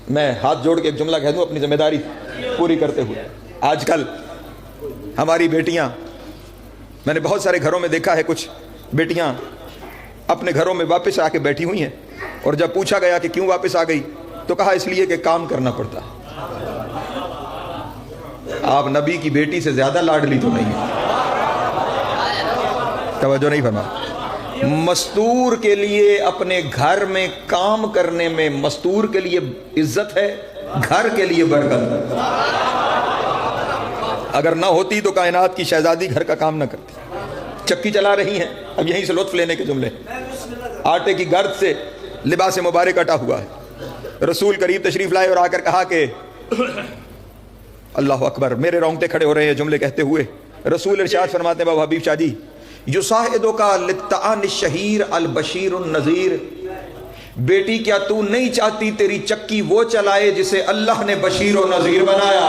میں ہاتھ جوڑ کے ایک جملہ کہہ دوں اپنی ذمہ داری پوری کرتے ہوئے، آج کل ہماری بیٹیاں، میں نے بہت سارے گھروں میں دیکھا ہے، کچھ بیٹیاں اپنے گھروں میں واپس آ کے بیٹھی ہوئی ہیں، اور جب پوچھا گیا کہ کیوں واپس آ گئی تو کہا اس لیے کہ کام کرنا پڑتا ہے۔ آپ نبی کی بیٹی سے زیادہ لاڈلی تو نہیں ہے، توجہ نہیں فرما۔ مستور کے لیے اپنے گھر میں کام کرنے میں مستور کے لیے عزت ہے، گھر کے لیے برکت ہے۔ اگر نہ ہوتی تو کائنات کی شہزادی گھر کا کام نہ کرتی۔ چکی چلا رہی ہیں، اب یہیں سے لطف لینے کے جملے، آٹے کی گرد سے لباس مبارک کٹا ہوا ہے، رسول قریب تشریف لائے اور آ کر کہا کہ اللہ اکبر، میرے رونگٹے کھڑے ہو رہے ہیں جملے کہتے ہوئے۔ رسول ارشاد فرماتے ہیں بابا حبیب شاہ جی، یصاعدک للطعن الشہیر البشیر النذیر، بیٹی کیا تو نہیں چاہتی تیری چکی وہ چلائے جسے اللہ نے بشیر و نذیر بنایا؟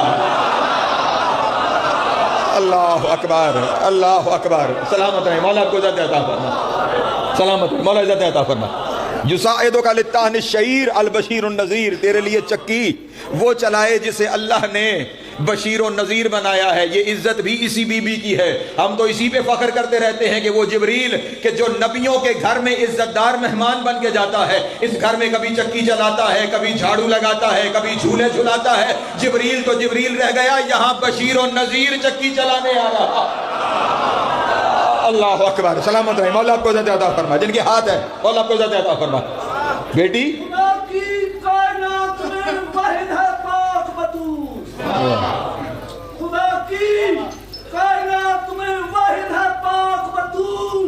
اللہ اکبر، اللہ اکبر، سلامت رہے مولا، آپ کو عزت عطا فرما، سلامت رہے مولا، عزت عطا فرما۔ یصاعدک للطعن الشہیر البشیر النذیر، تیرے لیے چکی وہ چلائے جسے اللہ نے بشیر و نذیر بنایا ہے۔ یہ عزت بھی اسی بی بی کی ہے، ہم تو اسی پہ فخر کرتے رہتے ہیں کہ وہ جبریل کہ جو نبیوں کے گھر میں عزت دار مہمان بن کے جاتا ہے، اس گھر میں کبھی چکی چلاتا ہے، کبھی جھاڑو لگاتا ہے، کبھی جھولے جھلاتا ہے۔ جبریل تو جبریل رہ گیا، یہاں بشیر و نذیر چکی چلانے آ رہا۔ اللہ اکبر، سلامت رہے مولا، آپ کو عزت عطا فرما، جن کے ہاتھ ہے مولا آپ کو عزت عطا فرما۔ بیٹی خدا کی کائنات میں واحد ہے پاک بطول،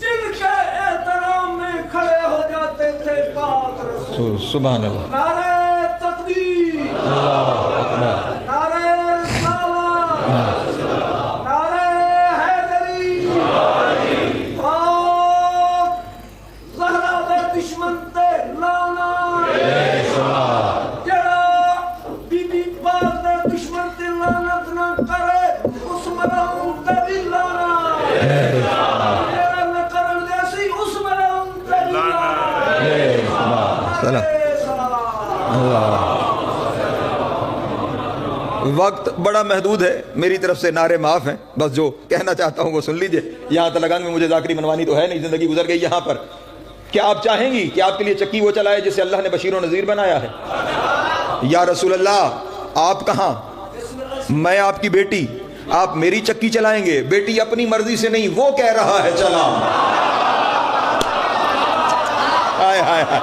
جن کے احترام میں کھڑے ہو جاتے تھے پاک رسول۔ سبحان اللہ، نعرہ تکبیر، اللہ اکبر، نعرہ رسالت، نعرہ حیدری، پاک زہرا دے دشمن تے لانا، وقت بڑا محدود ہے، میری طرف سے نعرے معاف ہیں، بس جو کہنا چاہتا ہوں وہ سن لیجئے۔ یہاں تلنگانگ میں مجھے ذاکری منوانی تو ہے نہیں، زندگی گزر گئی یہاں پر۔ کیا آپ چاہیں گی کہ آپ کے لیے چکی وہ چلائے جسے اللہ نے بشیر و نذیر بنایا ہے؟ یا رسول اللہ، آپ کہاں، میں آپ کی بیٹی، آپ میری چکی چلائیں گے؟ بیٹی اپنی مرضی سے نہیں، وہ کہہ رہا ہے چلا۔ ہائے ہائے ہائے،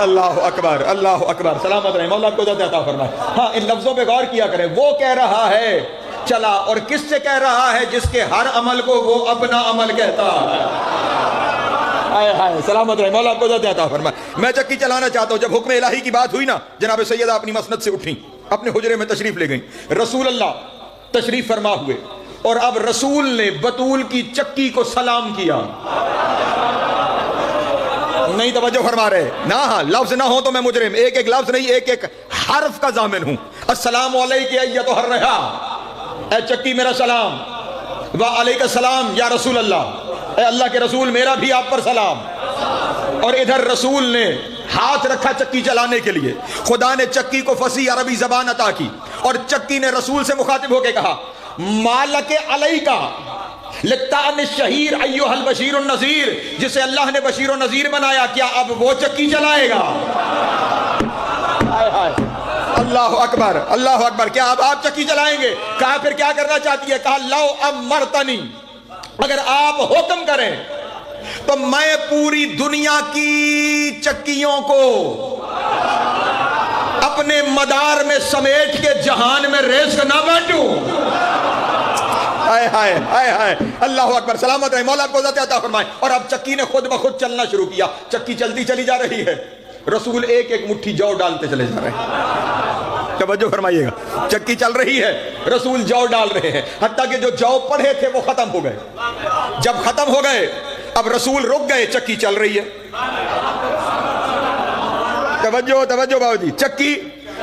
اللہ اکبر، اللہ اکبر، سلامت رہے مولا، آپ کو عزت عطا فرمائے۔ ہاں، ان لفظوں پہ غور کیا کریں، وہ کہہ رہا ہے چلا، اور کس سے کہہ رہا ہے؟ جس کے ہر عمل کو وہ اپنا عمل کہتا ہے۔ ہائے ہائے، سلامت رہے مولا، آپ کو عزت عطا فرمائے۔ میں چکی چلانا چاہتا ہوں۔ جب حکم الہی کی بات ہوئی نا، جناب سیدہ اپنی مسند سے اٹھیں، اپنے حجرے میں تشریف لے گئیں، رسول اللہ تشریف فرما ہوئے، اور اب رسول نے بطول کی چکی کو سلام کیا۔ نہیں توجہ فرما رہے نا، ہاں لفظ نہ ہو تو میں مجرم، ایک ایک لفظ نہیں، ایک ایک حرف کا ضامن ہوں۔ السلام علیک ایتھا الرحا، اے چکی میرا سلام، وعلیک السلام یا رسول اللہ، اے اللہ کے رسول میرا بھی آپ پر سلام۔ اور ادھر رسول نے ہاتھ رکھا چکی چلانے کے لیے، خدا نے چکی کو فصیح عربی زبان عطا کی، اور چکی نے رسول سے مخاطب ہو کے کہا مالک علیکا للطعن الشہیر ایھا البشیر النذیر، جسے اللہ نے بشیر و نذیر بنایا، کیا اب وہ چکی چلائے گا؟ اللہ اکبر، اللہ اکبر، کیا اب آپ چکی چلائیں گے؟ کہا پھر کیا کرنا چاہتی ہے؟ کہا لو امرتنی، اگر آپ حکم کریں تو میں پوری دنیا کی چکیوں کو اپنے مدار میں سمیٹ کے جہان میں رزق نہ بانٹوں؟ ہائے ہائے ہائے ہائے، اللہ اکبر، سلامت رہے مولا، آپ کو عزت عطا فرمائے۔ اور اب چکی نے خود بخود چلنا شروع کیا، چکی چلتی چلی جا رہی ہے، رسول ایک ایک مٹھی جو ڈالتے چلے جا رہے ہیں۔ توجہ فرمائیے گا، چکی چل رہی ہے، رسول جو ڈال رہے ہیں، حتیٰ کہ جو جو پڑھے تھے وہ ختم ہو گئے۔ جب ختم ہو گئے اب رسول رک گئے، چکی چل رہی ہے۔ توجہ توجہ بابا جی، چکی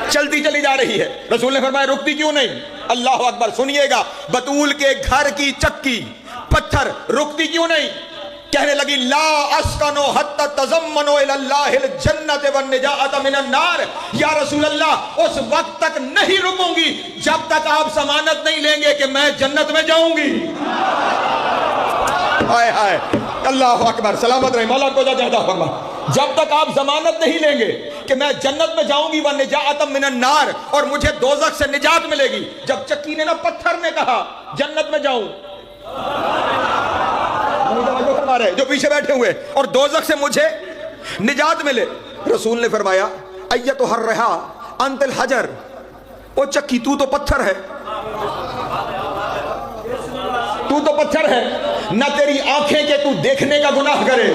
چلتی چلی جا رہی ہے، رسول نے فرمایا رکتی کیوں نہیں؟ اللہ اکبر، سنیے گا، بطول کے گھر کی چکی پتھر رکتی کیوں نہیں؟ کہنے لگی لا اسکنو حتی تزمنو الاللہ الجنت والنجاۃ من النار، یا رسول اللہ اس وقت تک نہیں رکوں گی جب تک آپ ضمانت نہیں لیں گے کہ میں جنت میں جاؤں گی۔ ہائے ہائے اللہ اکبر، سلامت رہے، مولا کو زیادہ فرما، جب تک آپ ضمانت نہیں لیں گے کہ میں جنت میں جاؤں گی والنجاۃ من النار، اور مجھے دوزخ سے نجات ملے گی۔ جب چکی نے نا پتھر نے کہا جنت میں جاؤں، جو پیچھے بیٹھے ہوئے، اور دوزخ سے مجھے نجات ملے، رسول نے فرمایا ایتھا الرحا انت الحجر، او چکی تو تو پتھر ہے، تو تو پتھر ہے، نہ تیری آنکھیں کہ تو دیکھنے کا گناہ کرے،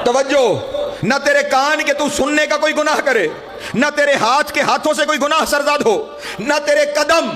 توجہ، نہ تیرے کان کہ تو سننے کا کوئی گناہ کرے، نہ تیرے ہاتھ کے ہاتھوں سے کوئی گناہ سرزاد ہو، نہ تیرے قدم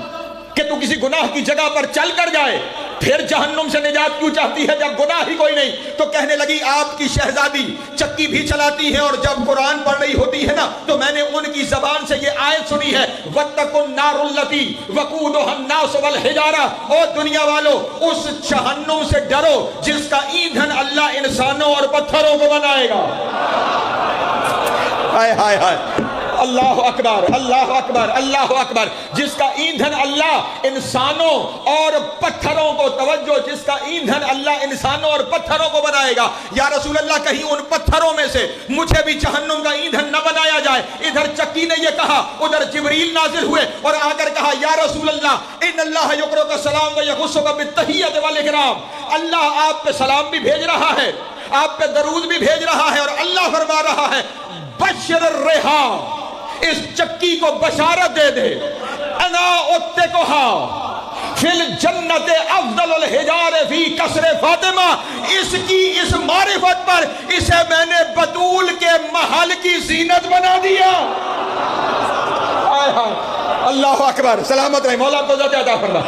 کہ تو کسی گناہ کی جگہ پر چل کر جائے، پھر جہنم سے نجات کیوں چاہتی ہے جب گناہ ہی کوئی نہیں؟ تو کہنے لگی آپ کی شہزادی چکی بھی چلاتی ہیں، اور جب قرآن پڑھ رہی ہوتی ہے نا تو میں نے ان کی زبان سے یہ آیت سنی ہے وَاتَّقُوا النَّارُ الَّتِي وَقُودُهَا النَّاسُ وَالْحِجَارَةُ، او دنیا والو اس جہنم سے ڈرو جس کا ایندھن اللہ انسانوں اور پتھروں کو بنائے گا۔ ہائے ہائے ہائے اللہ اکبر اللہ اکبر اللہ اکبر، جس کا ایندھن اللہ انسانوں اور پتھروں کو، توجہ، جس کا ایندھن اللہ انسانوں اور پتھروں کو بنائے گا۔ یا رسول اللہ کہیں ان پتھروں میں سے مجھے بھی جہنم کا ایندھن نہ بنایا جائے۔ ادھر چکی نے یہ کہا، ادھر جبریل نازل ہوئے اور آ کر کہا یا رسول اللہ ان اللہ یقرؤک السلام و یخصک بالتحیۃ والاکرام، اللہ آپ پہ سلام بھی بھیج رہا ہے، آپ پہ درود بھی بھیج رہا ہے، اور اللہ فرما رہا ہے بشر الرحا، اس چکی کو بشارت دے دے، انا اتقھا فی الجنت افضل الحجار فی کسر فاطمہ، اس کی اس معرفت پر اسے میں نے بطول کے محل کی زینت بنا دیا۔ اللہ اکبر، سلامت رہے، مولا کو ذات عطا فرما،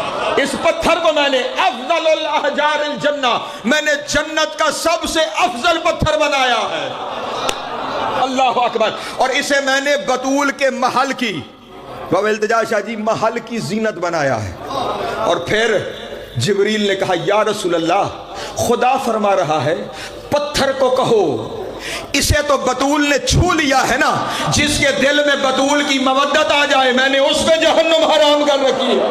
اس پتھر کو میں نے افضل الاحجار الجنہ، میں نے جنت کا سب سے افضل پتھر بنایا ہے۔ اللہ اکبر، اور اسے میں نے بطول کے محل کی، بابا التجا شاہ جی، محل کی زینت بنایا ہے۔ اور پھر جبریل نے کہا یا رسول اللہ خدا فرما رہا ہے پتھر کو کہو اسے تو بطول نے چھو لیا ہے نا، جس کے دل میں بطول کی مودت آ جائے میں نے اس پہ جہنم حرام کر رکھی ہے۔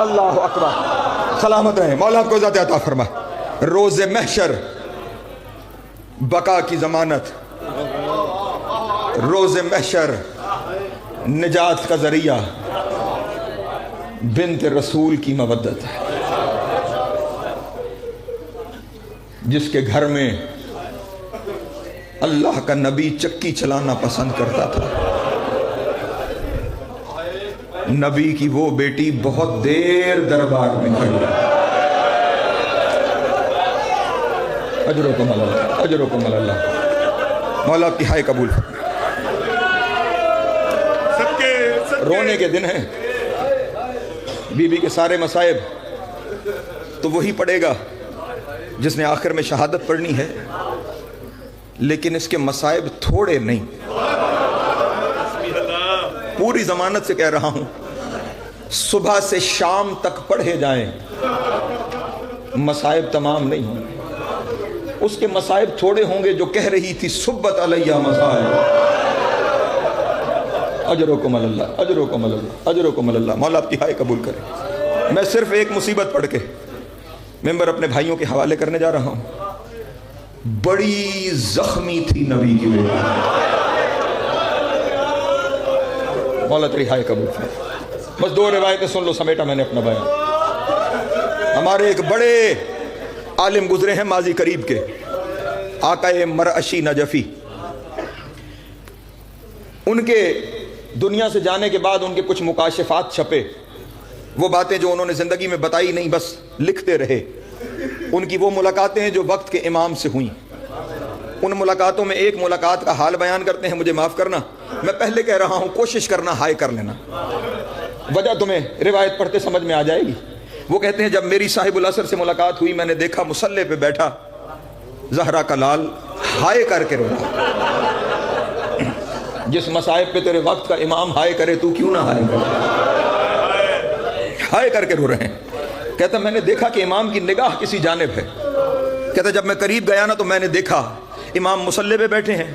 اللہ اکبر، سلامت رہے، مولا کو ذات عطا فرما۔ روز محشر بقا کی ضمانت، روز محشر نجات کا ذریعہ، بنت رسول کی مودت ہے، جس کے گھر میں اللہ کا نبی چکی چلانا پسند کرتا تھا۔ نبی کی وہ بیٹی بہت دیر دربار میں کھڑی، اجرکم اللہ، اجرکم اللہ، مولا کی ہائے قبول۔ رونے کے دن ہیں، بی بی کے سارے مصائب تو وہی پڑے گا جس نے آخر میں شہادت پڑھنی ہے، لیکن اس کے مصائب تھوڑے نہیں، پوری ضمانت سے کہہ رہا ہوں، صبح سے شام تک پڑھے جائیں مصائب تمام نہیں ہوں گے۔ اس کے مصائب تھوڑے ہوں گے جو کہہ رہی تھی سبت علیہ مصائب، اجرکم اللہ، اجرکم اللہ، اجرکم اللہ، مولا آپ کی ہائے قبول کرے۔ میں صرف ایک مصیبت پڑھ کے ممبر اپنے بھائیوں کے حوالے کرنے جا رہا ہوں۔ بڑی زخمی تھی نبی کی بیٹی، مولا تیری ہائے قبول کرے۔ بس دو روایتیں سن لو، سمیٹا میں نے اپنا بیان۔ ہمارے ایک بڑے عالم گزرے ہیں ماضی قریب کے، آقا مرعشی نجفی، ان کے دنیا سے جانے کے بعد ان کے کچھ مکاشفات چھپے، وہ باتیں جو انہوں نے زندگی میں بتائی نہیں بس لکھتے رہے۔ ان کی وہ ملاقاتیں ہیں جو وقت کے امام سے ہوئیں، ان ملاقاتوں میں ایک ملاقات کا حال بیان کرتے ہیں، مجھے معاف کرنا، میں پہلے کہہ رہا ہوں کوشش کرنا ہائے کر لینا، وجہ تمہیں روایت پڑھتے سمجھ میں آ جائے گی۔ وہ کہتے ہیں جب میری صاحب العصر سے ملاقات ہوئی میں نے دیکھا مصلے پہ بیٹھا زہرا کا لال ہائے کر کے رو رہا۔ جس مصائب پہ تیرے وقت کا امام ہائے کرے تو کیوں نہ ہائے کرے؟ ہائے کر کے رو رہے ہیں۔ کہتا میں نے دیکھا کہ امام کی نگاہ کسی جانب ہے، کہتا جب میں قریب گیا نا تو میں نے دیکھا امام مصلی پہ بیٹھے ہیں,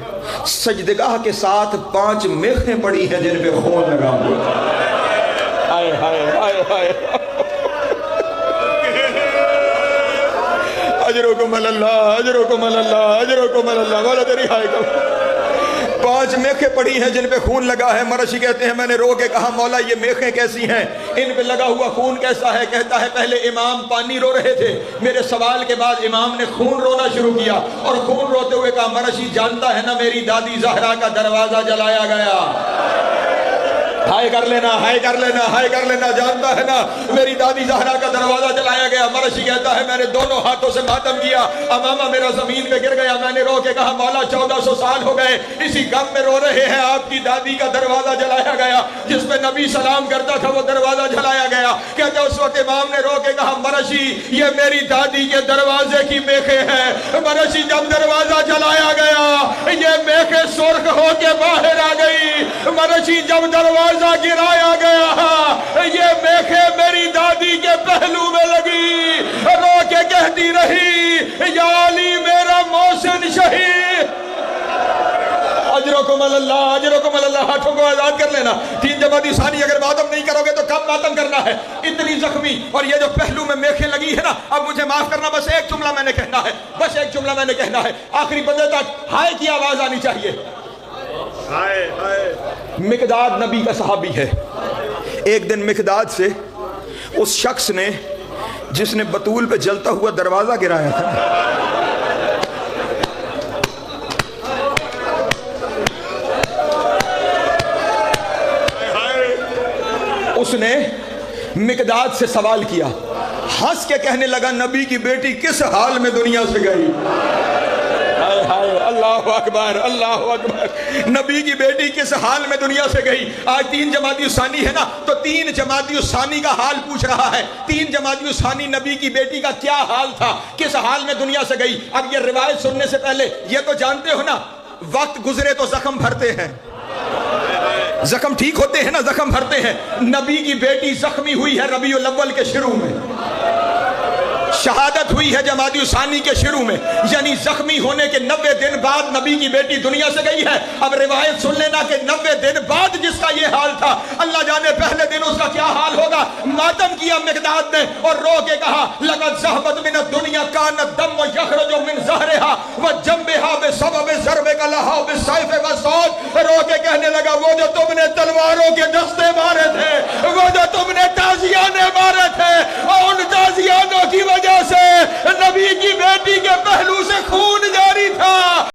سجدگاہ کے ساتھ 5 میخیں پڑی ہیں جن پہ خون لگا ہوا. ہائے ہائے ہائے ہائے, اجرکم اللہ اجرکم اللہ اجرکم اللہ, والا تیری ہائے کرو. 5 میخیں پڑی ہیں جن پہ خون لگا ہے. مرشی کہتے ہیں میں نے رو کے کہا مولا یہ میخیں کیسی ہیں, ان پہ لگا ہوا خون کیسا ہے؟ کہتا ہے پہلے امام پانی رو رہے تھے, میرے سوال کے بعد امام نے خون رونا شروع کیا اور خون روتے ہوئے کہا مرشی جانتا ہے نا میری دادی زہرا کا دروازہ جلایا گیا. ہائے کر لینا ہائے کر لینا ہائے کر لینا, جانتا ہے نا میری دادی زہرا کا دروازہ جلایا گیا. مرشی کہتا ہے میں نے دونوں ہاتھوں سے ماتم کیا, امامہ میرا زمین پہ گر گیا. میں نے رو کے کہا مولا 1400 سال ہو گئے اسی غم میں رو رہے ہیں, آپ کی دادی کا دروازہ جلایا گیا, جس پہ نبی سلام کرتا تھا وہ دروازہ جلایا گیا. کہتے اس وقت امام نے رو کے کہا مرشی یہ میری دادی کے دروازے کی میخیں ہیں. مرشی جب دروازہ جلایا گیا یہ میخیں سرخ ہو کے باہر آ گئی. مرشی جب دروازہ گرایا گیا یہ میخیں میری دادی کے پہلو میں لگی, رو کے کہتی رہی یا علی میرا محسن شہید. اجرکم اللہ اجرکم اللہ. ہاتھوں کو آزاد کر لینا. 3 جمادی ثانی اگر ماتم نہیں کرو گے تو کب ماتم کرنا ہے؟ اتنی زخمی, اور یہ جو پہلو میں میخیں لگی ہے نا, اب مجھے معاف کرنا بس ایک جملہ میں نے کہنا ہے, بس ایک جملہ میں نے کہنا ہے, آخری بندے تک ہائے کی آواز آنی چاہیے. مقداد نبی کا صحابی ہے. ایک دن مقداد سے اس شخص نے جس نے بطول پہ جلتا ہوا دروازہ گرایا تھا, اس نے مقداد سے سوال کیا, ہنس کے کہنے لگا نبی کی بیٹی کس حال میں دنیا سے گئی؟ اللہ اکبر اللہ اکبر. نبی کی بیٹی کس حال میں دنیا سے گئی؟ آج 3 جمادی الثانی ہے نا, تو 3 جمادی الثانی کا حال پوچھ رہا ہے. 3 جمادی الثانی نبی کی بیٹی کا کیا حال تھا, کس حال میں دنیا سے گئی؟ اب یہ روایت سننے سے پہلے یہ تو جانتے ہو نا وقت گزرے تو زخم بھرتے ہیں, زخم ٹھیک ہوتے ہیں نا, زخم بھرتے ہیں. نبی کی بیٹی زخمی ہوئی ہے ربیع الاول کے شروع میں, شہادت ہوئی ہے جمادی الثانی کے شروع میں, یعنی زخمی ہونے کے 90 دن بعد نبی کی بیٹی دنیا سے گئی ہے. اب روایت سن لینا کہ 90 دن بعد جس کا یہ حال تھا, اللہ جانے پہلے دن اس کا کیا حال ہوگا. ماتم کیا مقداد نے اور رو کے کہا لقد ذهبت من الدنيا كان الدم يخرج من ظهرها وجنبها بسبب ضربك لها بالسيف والصوت. رو کے کہنے لگا وہ جو تم نے تلواروں کے دستے مارے تھے, وہ جو تم نے تازیانے مارے تھے, اور ان تازیانوں کی وجہ سے نبی کی بیٹی کے پہلو سے خون جا